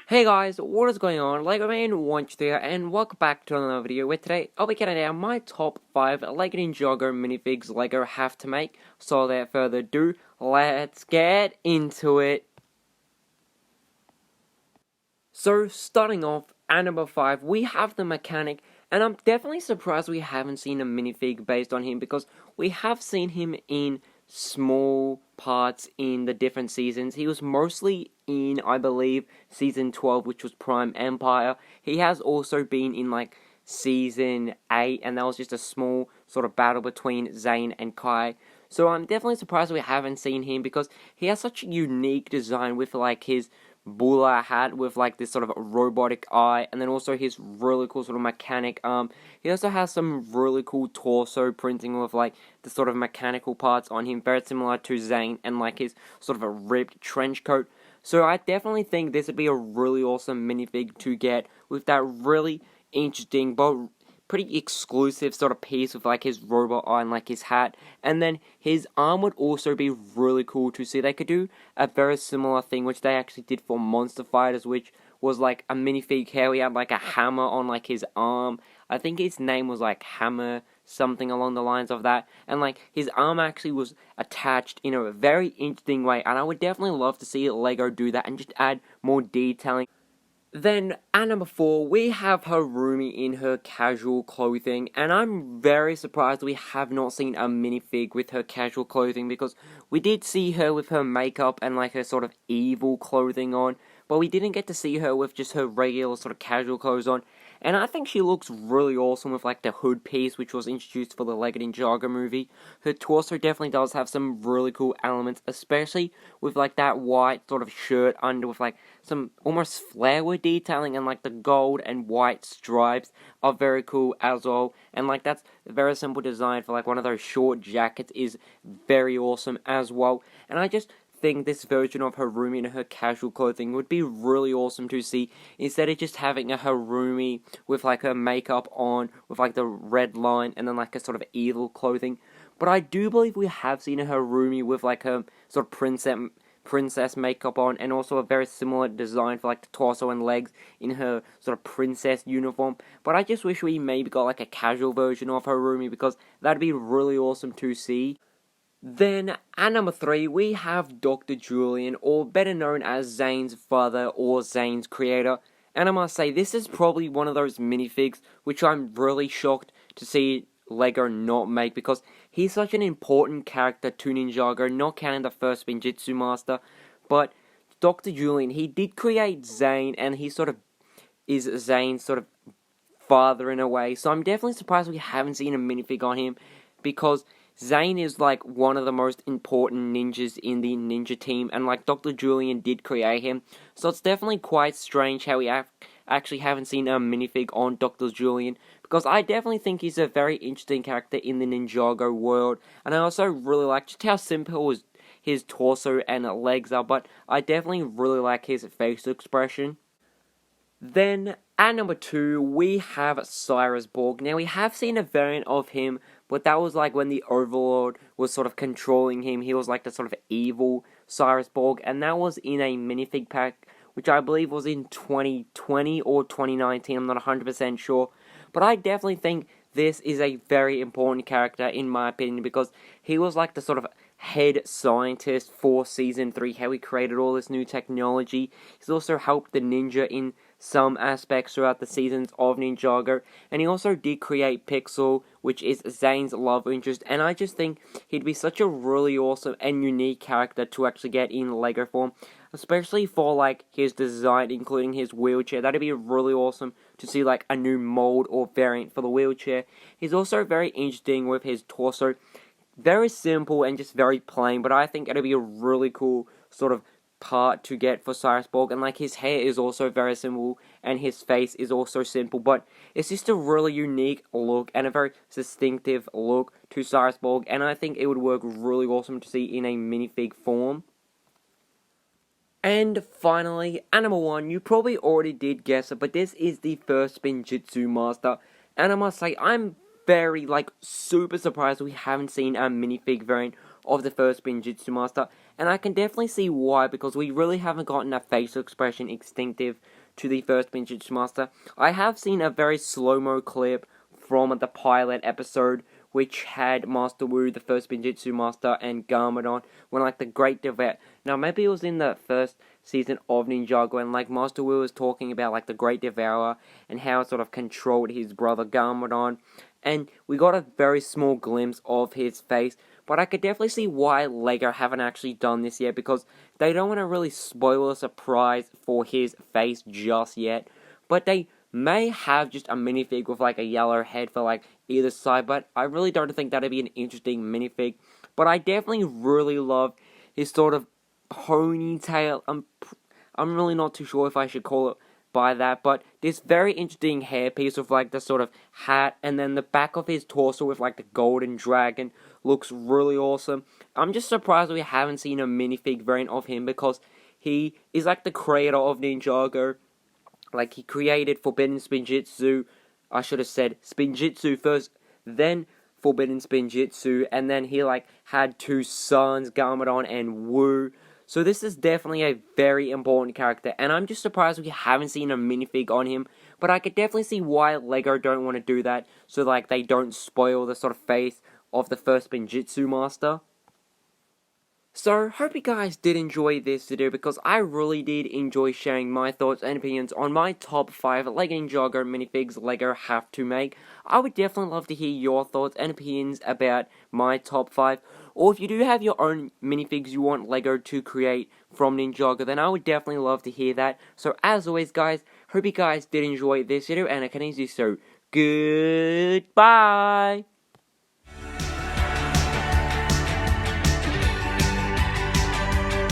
Hey guys, what is going on? Lego Man wants here, and welcome back to another video where today I'll be getting out my top 5 Lego Ninjago minifigs Lego have to make. So without further ado, let's get into it. So starting off at number 5, we have the mechanic, and I'm definitely surprised we haven't seen a minifig based on him because we have seen him in small parts in the different seasons. He was mostly in, I believe, season 12, which was Prime Empire. He has also been in like season 8, and that was just a small sort of battle between Zane and Kai. So I'm definitely surprised we haven't seen him because he has such a unique design with like his Bula hat with like this sort of robotic eye, and then also his really cool sort of mechanic arm. He also has some really cool torso printing with like the sort of mechanical parts on him, very similar to Zane, and like his sort of a ripped trench coat. So I definitely think this would be a really awesome minifig to get with that really interesting but pretty exclusive sort of piece with like his robot eye and like his hat, and then his arm would also be really cool to see. They could do a very similar thing which they actually did for Monster Fighters, which was like a minifig how he had like a hammer on like his arm. I think his name was like Hammer something along the lines of that, and like his arm actually was attached in a very interesting way, and I would definitely love to see Lego do that and just add more detailing. Then, at number 4, we have her Roomie in her casual clothing, and I'm very surprised we have not seen a minifig with her casual clothing, because we did see her with her makeup and like her sort of evil clothing on, but we didn't get to see her with just her regular sort of casual clothes on, and I think she looks really awesome with like the hood piece which was introduced for the Lego Ninjago movie. Her torso definitely does have some really cool elements, especially with like that white sort of shirt under with like some almost flower detailing, and like the gold and white stripes are very cool as well, and like that's a very simple design for like one of those short jackets is very awesome as well. And I just think this version of Harumi in her casual clothing would be really awesome to see, instead of just having a Harumi with like her makeup on with like the red line and then like a sort of evil clothing. But I do believe we have seen a Harumi with like her sort of princess makeup on, and also a very similar design for like the torso and legs in her sort of princess uniform. But I just wish we maybe got like a casual version of Harumi, because that'd be really awesome to see. Then, at number 3, we have Dr. Julian, or better known as Zane's father or Zane's creator. And I must say, this is probably one of those minifigs which I'm really shocked to see Lego not make, because he's such an important character to Ninjago, not counting the first Spinjitzu Master. But Dr. Julian, he did create Zane, and he sort of is Zane's sort of father in a way. So I'm definitely surprised we haven't seen a minifig on him, because Zane is like one of the most important ninjas in the ninja team, and like Dr. Julian did create him, so it's definitely quite strange how we actually haven't seen a minifig on Dr. Julian, because I definitely think he's a very interesting character in the Ninjago world, and I also really like just how simple his torso and legs are, but I definitely really like his facial expression. Then, at number 2, we have Cyrus Borg. Now, we have seen a variant of him, but that was like when the Overlord was sort of controlling him. He was like the sort of evil Cyrus Borg, and that was in a minifig pack, which I believe was in 2020 or 2019, I'm not 100% sure. But I definitely think this is a very important character, in my opinion, because he was like the sort of head scientist for Season 3, how he created all this new technology. He's also helped the ninja in some aspects throughout the seasons of Ninjago, and he also did create Pixel, which is Zane's love interest, and I just think he'd be such a really awesome and unique character to actually get in Lego form, especially for like his design, including his wheelchair. That'd be really awesome to see like a new mold or variant for the wheelchair. He's also very interesting with his torso, very simple and just very plain, but I think it'd be a really cool sort of part to get for Cyrus Borg, and like his hair is also very simple and his face is also simple, but it's just a really unique look and a very distinctive look to Cyrus Borg, and I think it would work really awesome to see in a minifig form. And finally, at number 1, you probably already did guess it, but this is the first Spinjitzu Master, and I must say, I'm very, like, super surprised we haven't seen a minifig variant of the first Spinjitzu Master, and I can definitely see why, because we really haven't gotten a facial expression instinctive to the first Spinjitzu Master. I have seen a very slow-mo clip from the pilot episode, which had Master Wu, the first Spinjitzu Master, and Garmadon when like the Great Devour. Now maybe it was in the first season of Ninjago, and like Master Wu was talking about like the Great Devourer and how it sort of controlled his brother Garmadon, and we got a very small glimpse of his face. But I could definitely see why Lego haven't actually done this yet, because they don't want to really spoil a surprise for his face just yet. But they may have just a minifig with like a yellow head for like either side, but I really don't think that'd be an interesting minifig. But I definitely really love his sort of ponytail. I'm really not too sure if I should call it by that, but this very interesting hairpiece with like the sort of hat, and then the back of his torso with like the golden dragon looks really awesome. I'm just surprised we haven't seen a minifig variant of him, because he is like the creator of Ninjago. Like, he created Forbidden Spinjitzu. I should have said Spinjitzu first, then Forbidden Spinjitzu, and then he like had two sons, Garmadon and Wu. So this is definitely a very important character, and I'm just surprised we haven't seen a minifig on him. But I could definitely see why Lego don't want to do that, so like they don't spoil the sort of face of the first Spinjitzu Master. So, hope you guys did enjoy this video, because I really did enjoy sharing my thoughts and opinions on my top 5 Lego Ninjago minifigs Lego have to make. I would definitely love to hear your thoughts and opinions about my top 5, or if you do have your own minifigs you want Lego to create from Ninjago, then I would definitely love to hear that. So, as always guys, hope you guys did enjoy this video, and I can easily so, goodbye!